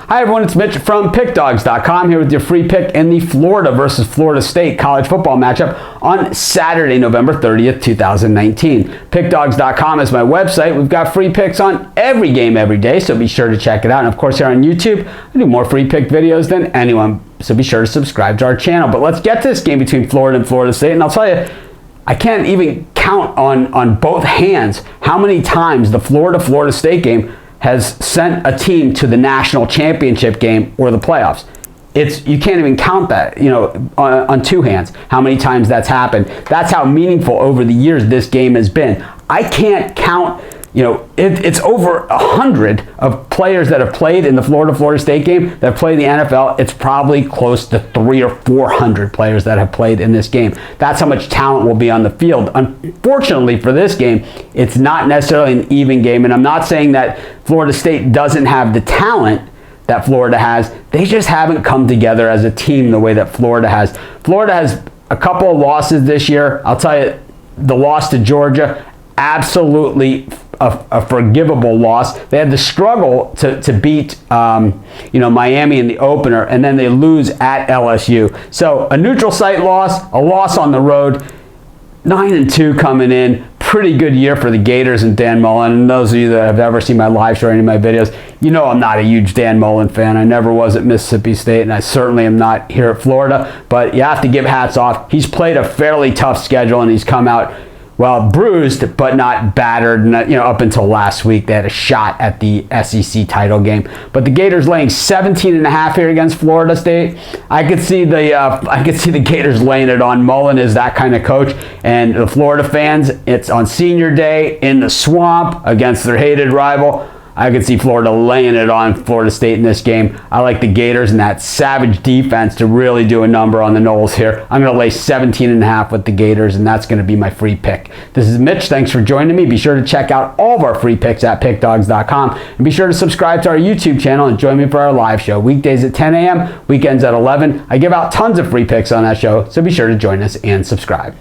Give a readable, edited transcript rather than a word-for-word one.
Hi everyone, it's Mitch from PickDawgz.com here with your free pick in the Florida versus Florida State college football matchup on Saturday, November 30th, 2019. PickDawgz.com is my website. We've got free picks on every game every day, so be sure to check it out. And of course here on YouTube, I do more free pick videos than anyone, so be sure to subscribe to our channel. But let's get to this game between Florida and Florida State, and I'll tell you, I can't even count on both hands how many times the Florida State game has sent a team to the national championship game or the playoffs. You can't even count that, on two hands, how many times that's happened. That's how meaningful over the years this game has been. I can't count, it's over 100 of players that have played in the Florida State game that have played in the NFL. It's probably close to 300 or 400 players that have played in this game. That's how much talent will be on the field. Unfortunately for this game, it's not necessarily an even game, and I'm not saying that Florida State doesn't have the talent that Florida has. They just haven't come together as a team the way that Florida has. Florida has a couple of losses this year. I'll tell you, the loss to Georgia, absolutely a forgivable loss. They had the struggle to beat Miami in the opener, and then they lose at LSU. So a neutral site loss, a loss on the road, 9-2 coming in. Pretty good year for the Gators and Dan Mullen. And those of you that have ever seen my live show or any of my videos, I'm not a huge Dan Mullen fan. I never was at Mississippi State, and I certainly am not here at Florida. But you have to give hats off. He's played a fairly tough schedule, and he's come out, bruised, but not battered. Up until last week, they had a shot at the SEC title game. But the Gators laying 17.5 here against Florida State. I could see the Gators laying it on. Mullen is that kind of coach. And the Florida fans, it's on senior day in the swamp against their hated rival. I could see Florida laying it on Florida State in this game. I like the Gators and that savage defense to really do a number on the Noles here. I'm going to lay 17.5 with the Gators, and that's going to be my free pick. This is Mitch. Thanks for joining me. Be sure to check out all of our free picks at PickDawgz.com, and be sure to subscribe to our YouTube channel and join me for our live show. Weekdays at 10 a.m., weekends at 11. I give out tons of free picks on that show, so be sure to join us and subscribe.